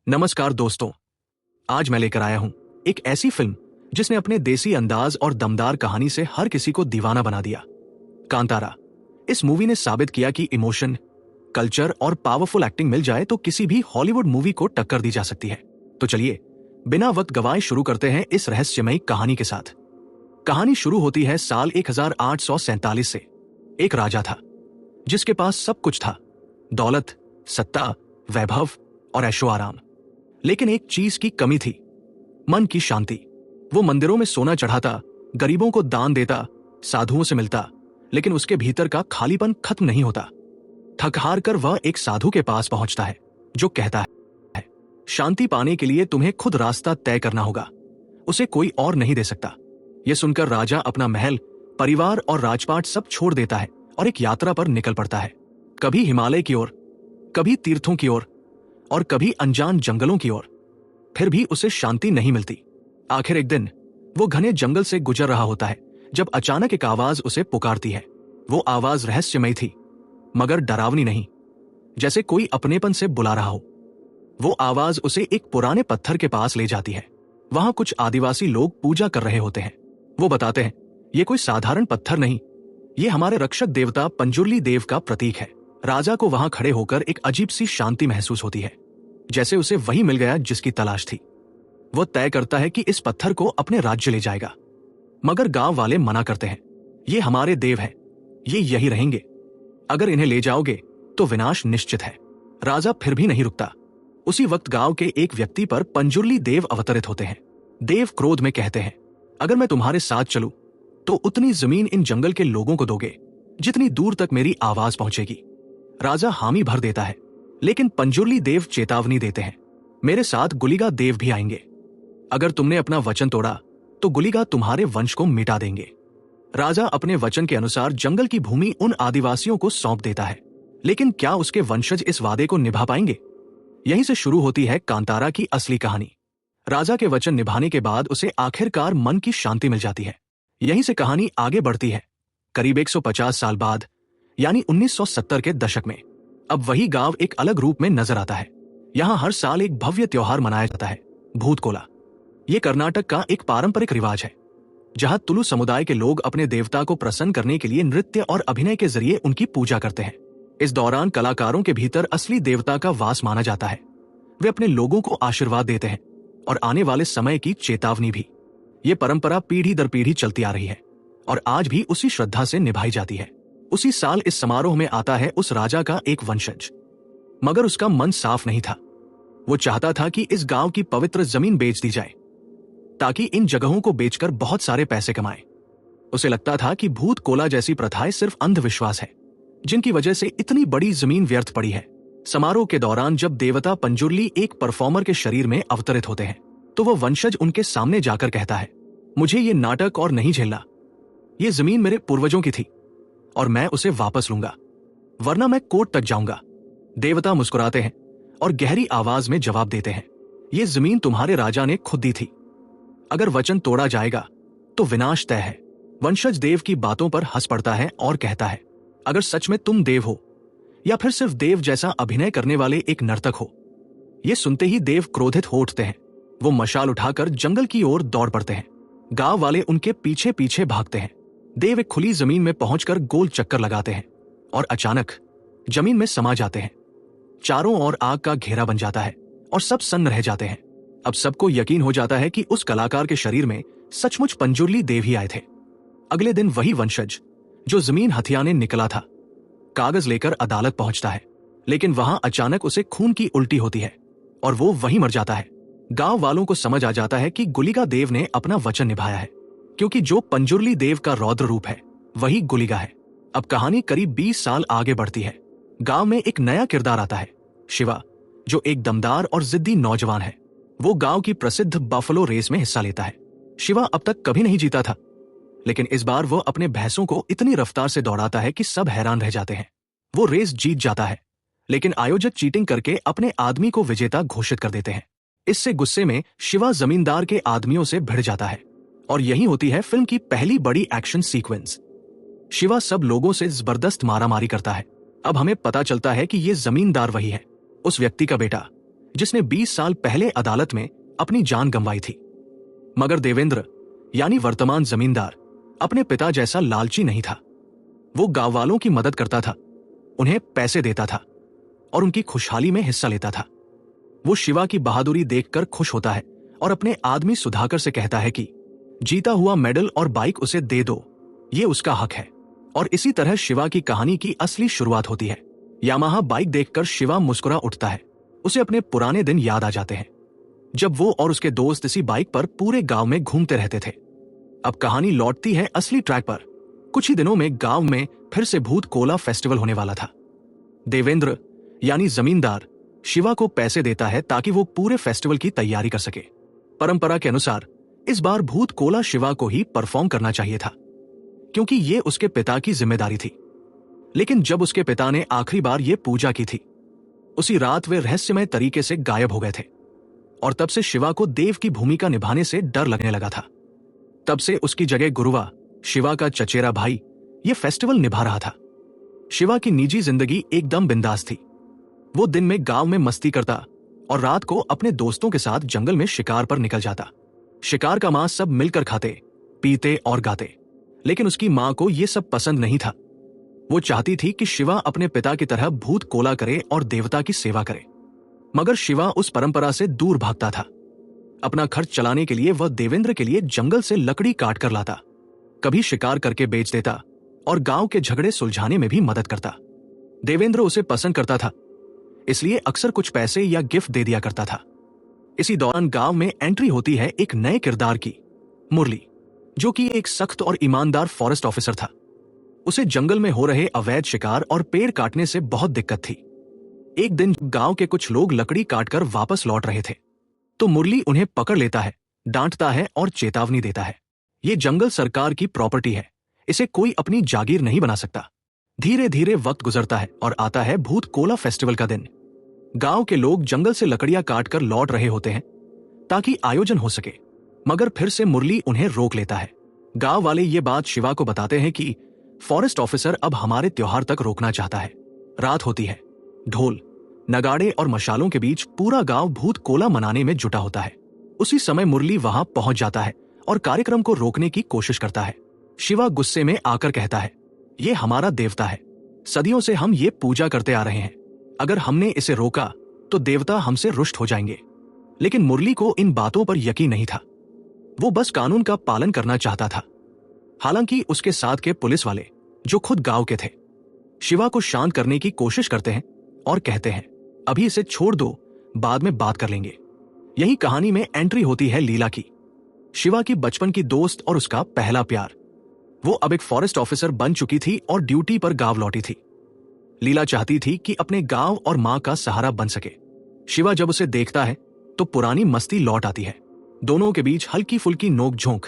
नमस्कार दोस्तों, आज मैं लेकर आया हूं एक ऐसी फिल्म जिसने अपने देसी अंदाज और दमदार कहानी से हर किसी को दीवाना बना दिया। कांतारा। इस मूवी ने साबित किया कि इमोशन, कल्चर और पावरफुल एक्टिंग मिल जाए तो किसी भी हॉलीवुड मूवी को टक्कर दी जा सकती है। तो चलिए बिना वक्त गवाए शुरू करते हैं इस रहस्यमयी कहानी के साथ। कहानी शुरू होती है साल 1847 से। एक राजा था जिसके पास सब कुछ था, दौलत, सत्ता, वैभव और ऐशो आराम। लेकिन एक चीज की कमी थी, मन की शांति। वो मंदिरों में सोना चढ़ाता, गरीबों को दान देता, साधुओं से मिलता, लेकिन उसके भीतर का खालीपन खत्म नहीं होता। थक हार कर वह एक साधु के पास पहुंचता है जो कहता है, शांति पाने के लिए तुम्हें खुद रास्ता तय करना होगा, उसे कोई और नहीं दे सकता। यह सुनकर राजा अपना महल, परिवार और राजपाट सब छोड़ देता है और एक यात्रा पर निकल पड़ता है। कभी हिमालय की ओर, कभी तीर्थों की ओर और कभी अनजान जंगलों की ओर। फिर भी उसे शांति नहीं मिलती। आखिर एक दिन वो घने जंगल से गुजर रहा होता है जब अचानक एक आवाज उसे पुकारती है। वो आवाज रहस्यमयी थी, मगर डरावनी नहीं, जैसे कोई अपनेपन से बुला रहा हो। वो आवाज उसे एक पुराने पत्थर के पास ले जाती है। वहां कुछ आदिवासी लोग पूजा कर रहे होते हैं। वो बताते हैं, ये कोई साधारण पत्थर नहीं, ये हमारे रक्षक देवता पंजुर्ली देव का प्रतीक है। राजा को वहां खड़े होकर एक अजीब सी शांति महसूस होती है, जैसे उसे वही मिल गया जिसकी तलाश थी। वो तय करता है कि इस पत्थर को अपने राज्य ले जाएगा, मगर गांव वाले मना करते हैं। ये हमारे देव हैं, ये यही रहेंगे, अगर इन्हें ले जाओगे तो विनाश निश्चित है। राजा फिर भी नहीं रुकता। उसी वक्त गांव के एक व्यक्ति पर पंजुर्ली देव अवतरित होते हैं। देव क्रोध में कहते हैं, अगर मैं तुम्हारे साथ चलूं तो उतनी जमीन इन जंगल के लोगों को दोगे जितनी दूर तक मेरी आवाज पहुंचेगी। राजा हामी भर देता है, लेकिन पंजुर्ली देव चेतावनी देते हैं, मेरे साथ गुलिगा देव भी आएंगे। अगर तुमने अपना वचन तोड़ा तो गुलिगा तुम्हारे वंश को मिटा देंगे। राजा अपने वचन के अनुसार जंगल की भूमि उन आदिवासियों को सौंप देता है, लेकिन क्या उसके वंशज इस वादे को निभा पाएंगे? यहीं से शुरू होती है कांतारा की असली कहानी। राजा के वचन निभाने के बाद उसे आखिरकार मन की शांति मिल जाती है। यहीं से कहानी आगे बढ़ती है। करीब 150 साल बाद, यानी 1970 के दशक में, अब वही गांव एक अलग रूप में नजर आता है। यहां हर साल एक भव्य त्योहार मनाया जाता है, भूत कोला। ये कर्नाटक का एक पारंपरिक रिवाज है, जहां तुलु समुदाय के लोग अपने देवता को प्रसन्न करने के लिए नृत्य और अभिनय के जरिए उनकी पूजा करते हैं। इस दौरान कलाकारों के भीतर असली देवता का वास माना जाता है। वे अपने लोगों को आशीर्वाद देते हैं और आने वाले समय की चेतावनी भी। ये परंपरा पीढ़ी दर पीढ़ी चलती आ रही है और आज भी उसी श्रद्धा से निभाई जाती है। उसी साल इस समारोह में आता है उस राजा का एक वंशज, मगर उसका मन साफ नहीं था। वो चाहता था कि इस गांव की पवित्र जमीन बेच दी जाए ताकि इन जगहों को बेचकर बहुत सारे पैसे कमाए। उसे लगता था कि भूत कोला जैसी प्रथाएं सिर्फ अंधविश्वास है, जिनकी वजह से इतनी बड़ी जमीन व्यर्थ पड़ी है। समारोह के दौरान जब देवता पंजुर्ली एक परफॉर्मर के शरीर में अवतरित होते हैं, तो वो वंशज उनके सामने जाकर कहता है, मुझे ये नाटक और नहीं झेलना। ये जमीन मेरे पूर्वजों की थी और मैं उसे वापस लूंगा, वरना मैं कोर्ट तक जाऊंगा। देवता मुस्कुराते हैं और गहरी आवाज में जवाब देते हैं, ये जमीन तुम्हारे राजा ने खुद दी थी, अगर वचन तोड़ा जाएगा तो विनाश तय है। वंशज देव की बातों पर हंस पड़ता है और कहता है, अगर सच में तुम देव हो या फिर सिर्फ देव जैसा अभिनय करने वाले एक नर्तक हो। ये सुनते ही देव क्रोधित हो उठते हैं। वो मशाल उठाकर जंगल की ओर दौड़ पड़ते हैं। गांव वाले उनके पीछे पीछे भागते हैं। देव एक खुली जमीन में पहुंचकर गोल चक्कर लगाते हैं और अचानक जमीन में समा जाते हैं। चारों ओर आग का घेरा बन जाता है और सब सन्न रह जाते हैं। अब सबको यकीन हो जाता है कि उस कलाकार के शरीर में सचमुच पंजुर्ली देव ही आए थे। अगले दिन वही वंशज जो जमीन हथियाने निकला था, कागज लेकर अदालत पहुंचता है, लेकिन वहां अचानक उसे खून की उल्टी होती है और वो वहीं मर जाता है। गांव वालों को समझ आ जाता है कि गुलिगा देव ने अपना वचन निभाया है, क्योंकि जो पंजुर्ली देव का रौद्र रूप है वही गुलिगा है। अब कहानी करीब 20 साल आगे बढ़ती है। गांव में एक नया किरदार आता है, शिवा, जो एक दमदार और जिद्दी नौजवान है। वो गांव की प्रसिद्ध बफलो रेस में हिस्सा लेता है। शिवा अब तक कभी नहीं जीता था, लेकिन इस बार वो अपने भैंसों को इतनी रफ्तार से दौड़ाता है कि सब हैरान रह जाते हैं। वो रेस जीत जाता है, लेकिन आयोजक चीटिंग करके अपने आदमी को विजेता घोषित कर देते हैं। इससे गुस्से में शिवा जमींदार के आदमियों से भिड़ जाता है और यही होती है फिल्म की पहली बड़ी एक्शन सीक्वेंस। शिवा सब लोगों से जबरदस्त मारामारी करता है। अब हमें पता चलता है कि ये जमींदार वही है, उस व्यक्ति का बेटा जिसने 20 साल पहले अदालत में अपनी जान गंवाई थी। मगर देवेंद्र यानी वर्तमान जमींदार अपने पिता जैसा लालची नहीं था। वो गांव वालों की मदद करता था, उन्हें पैसे देता था और उनकी खुशहाली में हिस्सा लेता था। वो शिवा की बहादुरी देखकर खुश होता है और अपने आदमी सुधाकर से कहता है कि जीता हुआ मेडल और बाइक उसे दे दो, ये उसका हक है। और इसी तरह शिवा की कहानी की असली शुरुआत होती है। यामाहा बाइक देखकर शिवा मुस्कुरा उठता है। उसे अपने पुराने दिन याद आ जाते हैं जब वो और उसके दोस्त इसी बाइक पर पूरे गांव में घूमते रहते थे। अब कहानी लौटती है असली ट्रैक पर। कुछ ही दिनों में गांव में फिर से भूत कोला फेस्टिवल होने वाला था। देवेंद्र यानी जमींदार शिवा को पैसे देता है ताकि वो पूरे फेस्टिवल की तैयारी कर सके। परंपरा के अनुसार इस बार भूत कोला शिवा को ही परफॉर्म करना चाहिए था, क्योंकि ये उसके पिता की जिम्मेदारी थी। लेकिन जब उसके पिता ने आखिरी बार ये पूजा की थी, उसी रात वे रहस्यमय तरीके से गायब हो गए थे और तब से शिवा को देव की भूमिका निभाने से डर लगने लगा था। तब से उसकी जगह गुरुवा, शिवा का चचेरा भाई, ये फेस्टिवल निभा रहा था। शिवा की निजी जिंदगी एकदम बिंदास थी। वो दिन में गांव में मस्ती करता और रात को अपने दोस्तों के साथ जंगल में शिकार पर निकल जाता। शिकार का मांस सब मिलकर खाते, पीते और गाते। लेकिन उसकी मां को यह सब पसंद नहीं था। वो चाहती थी कि शिवा अपने पिता की तरह भूत कोला करे और देवता की सेवा करे। मगर शिवा उस परंपरा से दूर भागता था। अपना खर्च चलाने के लिए वह देवेंद्र के लिए जंगल से लकड़ी काट कर लाता, कभी शिकार करके बेच देता और गांव के झगड़े सुलझाने में भी मदद करता। देवेंद्र उसे पसंद करता था, इसलिए अक्सर कुछ पैसे या गिफ्ट दे दिया करता था। इसी दौरान गांव में एंट्री होती है एक नए किरदार की, मुरली, जो कि एक सख्त और ईमानदार फॉरेस्ट ऑफिसर था। उसे जंगल में हो रहे अवैध शिकार और पेड़ काटने से बहुत दिक्कत थी। एक दिन गांव के कुछ लोग लकड़ी काटकर वापस लौट रहे थे, तो मुरली उन्हें पकड़ लेता है, डांटता है और चेतावनी देता है। ये जंगल सरकार की प्रॉपर्टी है, इसे कोई अपनी जागीर नहीं बना सकता। धीरे धीरे वक्त गुजरता है और आता है भूत कोला फेस्टिवल का दिन। गांव के लोग जंगल से लकड़ियां काटकर लौट रहे होते हैं ताकि आयोजन हो सके, मगर फिर से मुरली उन्हें रोक लेता है। गांव वाले ये बात शिवा को बताते हैं कि फॉरेस्ट ऑफिसर अब हमारे त्योहार तक रोकना चाहता है। रात होती है, ढोल, नगाड़े और मशालों के बीच पूरा गांव भूत कोला मनाने में जुटा होता है। उसी समय मुरली वहां पहुंच जाता है और कार्यक्रम को रोकने की कोशिश करता है। शिवा गुस्से में आकर कहता है, ये हमारा देवता है, सदियों से हम ये पूजा करते आ रहे हैं। अगर हमने इसे रोका तो देवता हमसे रुष्ट हो जाएंगे। लेकिन मुरली को इन बातों पर यकीन नहीं था। वो बस कानून का पालन करना चाहता था। हालांकि उसके साथ के पुलिस वाले, जो खुद गांव के थे, शिवा को शांत करने की कोशिश करते हैं और कहते हैं, अभी इसे छोड़ दो, बाद में बात कर लेंगे। यही कहानी में एंट्री होती है लीला की, शिवा की बचपन की दोस्त और उसका पहला प्यार। वो अब एक फॉरेस्ट ऑफिसर बन चुकी थी और ड्यूटी पर गांव लौटी थी। लीला चाहती थी कि अपने गांव और मां का सहारा बन सके। शिवा जब उसे देखता है तो पुरानी मस्ती लौट आती है। दोनों के बीच हल्की फुल्की नोक-झोंक,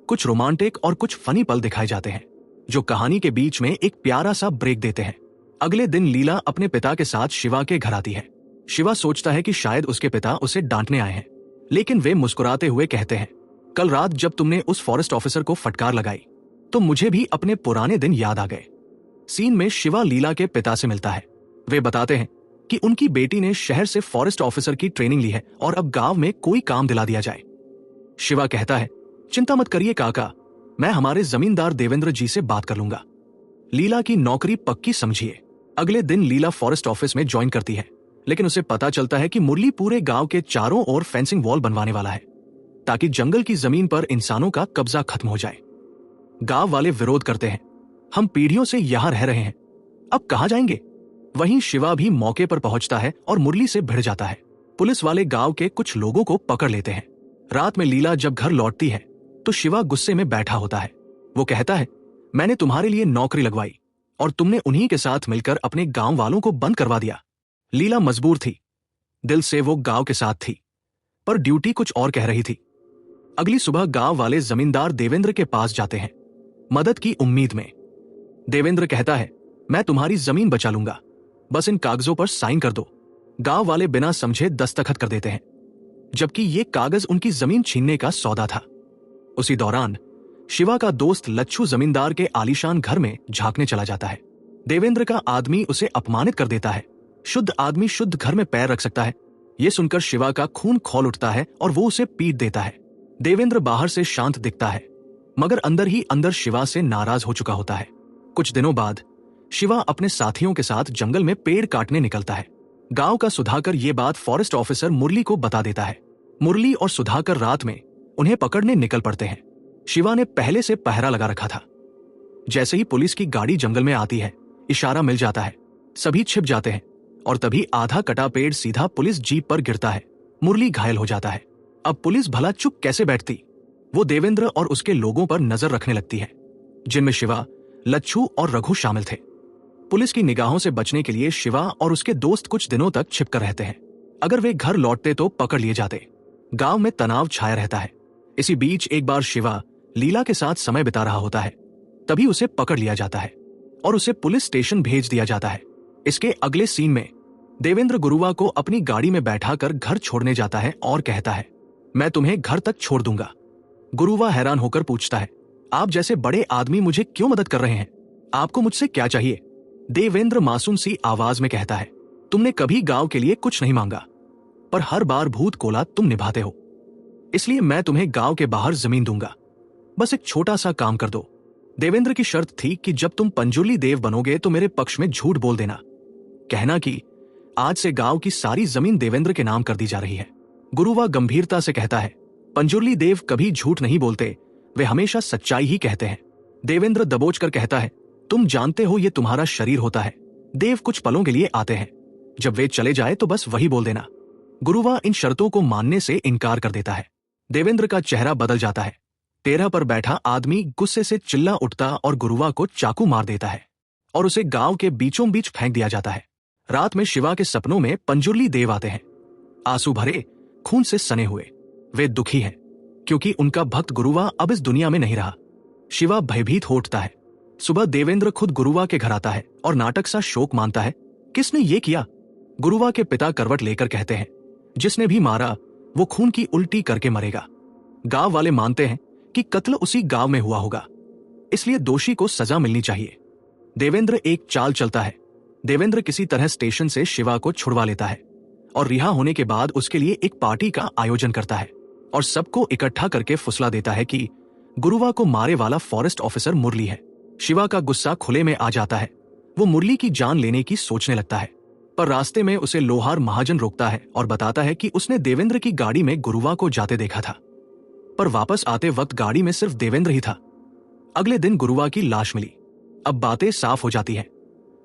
कुछ रोमांटिक और कुछ फनी पल दिखाए जाते हैं, जो कहानी के बीच में एक प्यारा सा ब्रेक देते हैं। अगले दिन लीला अपने पिता के साथ शिवा के घर आती है। शिवा सोचता है कि शायद उसके पिता उसे डांटने आए हैं, लेकिन वे मुस्कुराते हुए कहते हैं, कल रात जब तुमने उस फॉरेस्ट ऑफिसर को फटकार लगाई तो मुझे भी अपने पुराने दिन याद आ गए। सीन में शिवा लीला के पिता से मिलता है। वे बताते हैं कि उनकी बेटी ने शहर से फॉरेस्ट ऑफिसर की ट्रेनिंग ली है और अब गांव में कोई काम दिला दिया जाए। शिवा कहता है, चिंता मत करिए काका, मैं हमारे जमींदार देवेंद्र जी से बात कर लूंगा। लीला की नौकरी पक्की समझिए। अगले दिन लीला फॉरेस्ट ऑफिस में ज्वाइन करती है, लेकिन उसे पता चलता है कि मुरली पूरे गांव के चारों ओर फेंसिंग वॉल बनवाने वाला है ताकि जंगल की जमीन पर इंसानों का कब्जा खत्म हो जाए। गांव वाले विरोध करते हैं, हम पीढ़ियों से यहां रह रहे हैं, अब कहां जाएंगे। वहीं शिवा भी मौके पर पहुंचता है और मुरली से भिड़ जाता है। पुलिस वाले गांव के कुछ लोगों को पकड़ लेते हैं। रात में लीला जब घर लौटती है तो शिवा गुस्से में बैठा होता है। वो कहता है, मैंने तुम्हारे लिए नौकरी लगवाई और तुमने उन्हीं के साथ मिलकर अपने गांव वालों को बंद करवा दिया। लीला मजबूर थी, दिल से वो गांव के साथ थी, पर ड्यूटी कुछ और कह रही थी। अगली सुबह गांव वाले जमींदार देवेंद्र के पास जाते हैं, मदद की उम्मीद में। देवेंद्र कहता है, मैं तुम्हारी जमीन बचा लूंगा, बस इन कागजों पर साइन कर दो। गांव वाले बिना समझे दस्तखत कर देते हैं, जबकि ये कागज उनकी जमीन छीनने का सौदा था। उसी दौरान शिवा का दोस्त लच्छू जमींदार के आलीशान घर में झांकने चला जाता है। देवेंद्र का आदमी उसे अपमानित कर देता है। शुद्ध आदमी शुद्ध घर में पैर रख सकता है, ये सुनकर शिवा का खून खौल उठता है और वो उसे पीट देता है। देवेंद्र बाहर से शांत दिखता है, मगर अंदर ही अंदर शिवा से नाराज हो चुका होता है। कुछ दिनों बाद शिवा अपने साथियों के साथ जंगल में पेड़ काटने निकलता है। गांव का सुधाकर ये बात फॉरेस्ट ऑफिसर मुरली को बता देता है। मुरली और सुधाकर रात में उन्हें पकड़ने निकल पड़ते हैं। शिवा ने पहले से पहरा लगा रखा था। जैसे ही पुलिस की गाड़ी जंगल में आती है, इशारा मिल जाता है, सभी छिप जाते हैं और तभी आधा कटा पेड़ सीधा पुलिस जीप पर गिरता है। मुरली घायल हो जाता है। अब पुलिस भला चुप कैसे बैठती? वो देवेंद्र और उसके लोगों पर नजर रखने लगती है, जिनमें शिवा, लच्छू और रघु शामिल थे। पुलिस की निगाहों से बचने के लिए शिवा और उसके दोस्त कुछ दिनों तक छिपकर रहते हैं। अगर वे घर लौटते तो पकड़ लिए जाते। गांव में तनाव छाया रहता है। इसी बीच एक बार शिवा लीला के साथ समय बिता रहा होता है, तभी उसे पकड़ लिया जाता है और उसे पुलिस स्टेशन भेज दिया जाता है। इसके अगले सीन में देवेंद्र गुरुवा को अपनी गाड़ी में बैठाकर घर छोड़ने जाता है और कहता है, मैं तुम्हें घर तक छोड़ दूंगा। गुरुवा हैरान होकर पूछता है, आप जैसे बड़े आदमी मुझे क्यों मदद कर रहे हैं? आपको मुझसे क्या चाहिए? देवेंद्र मासूम सी आवाज में कहता है, तुमने कभी गांव के लिए कुछ नहीं मांगा, पर हर बार भूत कोला तुम निभाते हो, इसलिए मैं तुम्हें गांव के बाहर जमीन दूंगा। बस एक छोटा सा काम कर दो। देवेंद्र की शर्त थी कि जब तुम पंजुर्ली देव बनोगे तो मेरे पक्ष में झूठ बोल देना, कहना कि आज से गांव की सारी जमीन देवेंद्र के नाम कर दी जा रही है। गुरुवा गंभीरता से कहता है, पंजुर्ली देव कभी झूठ नहीं बोलते, वे हमेशा सच्चाई ही कहते हैं। देवेंद्र दबोच कर कहता है, तुम जानते हो ये तुम्हारा शरीर होता है, देव कुछ पलों के लिए आते हैं, जब वे चले जाए तो बस वही बोल देना। गुरुवा इन शर्तों को मानने से इनकार कर देता है। देवेंद्र का चेहरा बदल जाता है। तेरह पर बैठा आदमी गुस्से से चिल्ला उठता और गुरुवा को चाकू मार देता है और उसे गांव के बीचों बीच फेंक दिया जाता है। रात में शिवा के सपनों में पंजुर्ली देव आते हैं, आंसू भरे, खून से सने हुए। वे दुखी हैं क्योंकि उनका भक्त गुरुवा अब इस दुनिया में नहीं रहा। शिवा भयभीत हो उठता है। सुबह देवेंद्र खुद गुरुवा के घर आता है और नाटक सा शोक मानता है, किसने ये किया? गुरुवा के पिता करवट लेकर कहते हैं, जिसने भी मारा वो खून की उल्टी करके मरेगा। गांव वाले मानते हैं कि कत्ल उसी गांव में हुआ होगा, इसलिए दोषी को सजा मिलनी चाहिए। देवेंद्र एक चाल चलता है। देवेंद्र किसी तरह स्टेशन से शिवा को छुड़वा लेता है और रिहा होने के बाद उसके लिए एक पार्टी का आयोजन करता है और सबको इकट्ठा करके फुसला देता है कि गुरुवा को मारे वाला फॉरेस्ट ऑफिसर मुरली है। शिवा का गुस्सा खुले में आ जाता है। वो मुरली की जान लेने की सोचने लगता है, पर रास्ते में उसे लोहार महाजन रोकता है और बताता है कि उसने देवेंद्र की गाड़ी में गुरुवा को जाते देखा था, पर वापस आते वक्त गाड़ी में सिर्फ देवेंद्र ही था। अगले दिन गुरुवा की लाश मिली। अब बातें साफ हो जाती हैं,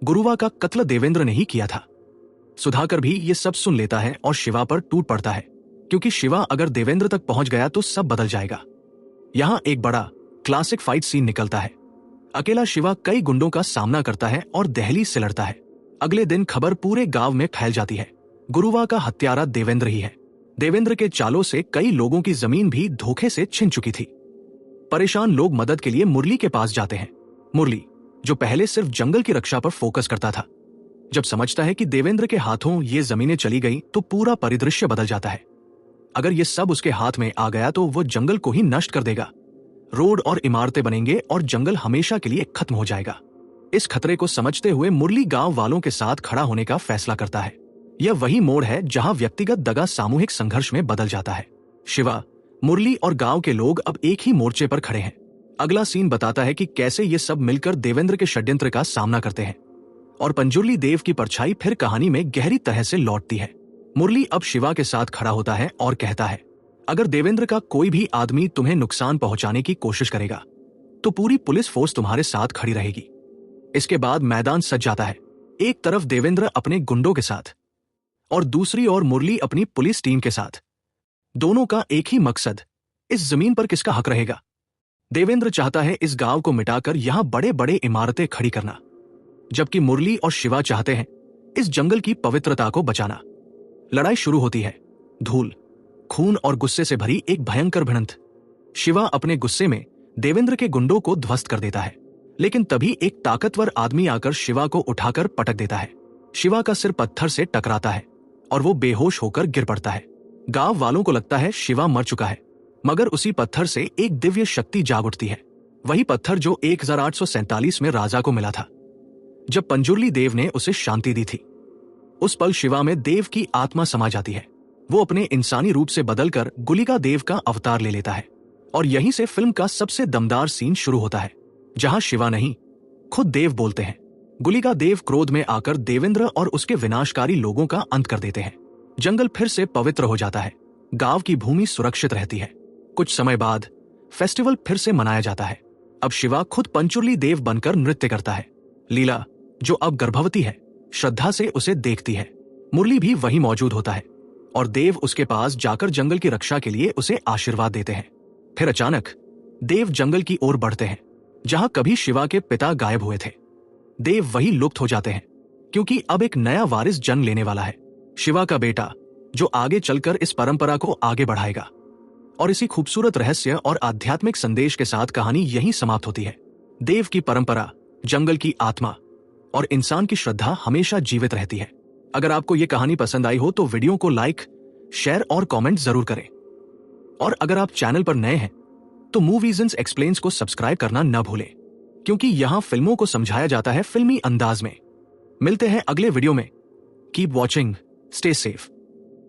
गुरुवा का कत्ल देवेंद्र ने ही किया था। सुधाकर भी ये सब सुन लेता है और शिवा पर टूट पड़ता है, क्योंकि शिवा अगर देवेंद्र तक पहुंच गया तो सब बदल जाएगा। यहां एक बड़ा क्लासिक फाइट सीन निकलता है। अकेला शिवा कई गुंडों का सामना करता है और दहलीज से लड़ता है। अगले दिन खबर पूरे गांव में फैल जाती है, गुरुवा का हत्यारा देवेंद्र ही है। देवेंद्र के चालों से कई लोगों की जमीन भी धोखे से छिन चुकी थी। परेशान लोग मदद के लिए मुरली के पास जाते हैं। मुरली, जो पहले सिर्फ जंगल की रक्षा पर फोकस करता था, जब समझता है कि देवेंद्र के हाथों ये जमीनें चली गई तो पूरा परिदृश्य बदल जाता है। अगर ये सब उसके हाथ में आ गया तो वो जंगल को ही नष्ट कर देगा। रोड और इमारतें बनेंगे और जंगल हमेशा के लिए खत्म हो जाएगा। इस खतरे को समझते हुए मुरली गांव वालों के साथ खड़ा होने का फैसला करता है। यह वही मोड़ है जहां व्यक्तिगत दगा सामूहिक संघर्ष में बदल जाता है। शिवा, मुरली और गांव के लोग अब एक ही मोर्चे पर खड़े हैं। अगला सीन बताता है कि कैसे ये सब मिलकर देवेंद्र के षड्यंत्र का सामना करते हैं और पंजुर्ली देव की परछाई फिर कहानी में गहरी तरह से लौटती है। मुरली अब शिवा के साथ खड़ा होता है और कहता है, अगर देवेंद्र का कोई भी आदमी तुम्हें नुकसान पहुंचाने की कोशिश करेगा तो पूरी पुलिस फोर्स तुम्हारे साथ खड़ी रहेगी। इसके बाद मैदान सज जाता है। एक तरफ देवेंद्र अपने गुंडों के साथ और दूसरी ओर मुरली अपनी पुलिस टीम के साथ। दोनों का एक ही मकसद, इस जमीन पर किसका हक रहेगा। देवेंद्र चाहता है इस गांव को मिटाकर यहां बड़े बड़े इमारतें खड़ी करना, जबकि मुरली और शिवा चाहते हैं इस जंगल की पवित्रता को बचाना। लड़ाई शुरू होती है। धूल, खून और गुस्से से भरी एक भयंकर भिड़ंत। शिवा अपने गुस्से में देवेंद्र के गुंडों को ध्वस्त कर देता है, लेकिन तभी एक ताकतवर आदमी आकर शिवा को उठाकर पटक देता है। शिवा का सिर पत्थर से टकराता है और वो बेहोश होकर गिर पड़ता है। गांव वालों को लगता है शिवा मर चुका है, मगर उसी पत्थर से एक दिव्य शक्ति जाग उठती है। वही पत्थर जो 1847 में राजा को मिला था, जब पंजुर्ली देव ने उसे शांति दी थी। उस पल शिवा में देव की आत्मा समा जाती है। वो अपने इंसानी रूप से बदलकर गुलिका देव का अवतार ले लेता है और यहीं से फिल्म का सबसे दमदार सीन शुरू होता है, जहां शिवा नहीं, खुद देव बोलते हैं। गुलिका देव क्रोध में आकर देवेंद्र और उसके विनाशकारी लोगों का अंत कर देते हैं। जंगल फिर से पवित्र हो जाता है, गांव की भूमि सुरक्षित रहती है। कुछ समय बाद फेस्टिवल फिर से मनाया जाता है। अब शिवा खुद पंचुर्ली देव बनकर नृत्य करता है। लीला, जो अब गर्भवती है, श्रद्धा से उसे देखती है। मुरली भी वहीं मौजूद होता है और देव उसके पास जाकर जंगल की रक्षा के लिए उसे आशीर्वाद देते हैं। फिर अचानक देव जंगल की ओर बढ़ते हैं, जहां कभी शिवा के पिता गायब हुए थे। देव वही लुप्त हो जाते हैं, क्योंकि अब एक नया वारिस जन्म लेने वाला है, शिवा का बेटा, जो आगे चलकर इस परंपरा को आगे बढ़ाएगा। और इसी खूबसूरत रहस्य और आध्यात्मिक संदेश के साथ कहानी यहीं समाप्त होती है। देव की परंपरा, जंगल की आत्मा और इंसान की श्रद्धा हमेशा जीवित रहती है। अगर आपको यह कहानी पसंद आई हो तो वीडियो को लाइक, शेयर और कमेंट जरूर करें। और अगर आप चैनल पर नए हैं तो मूवीज एक्सप्लेन्स को सब्सक्राइब करना न भूलें, क्योंकि यहां फिल्मों को समझाया जाता है फिल्मी अंदाज में। मिलते हैं अगले वीडियो में। Keep watching, stay safe.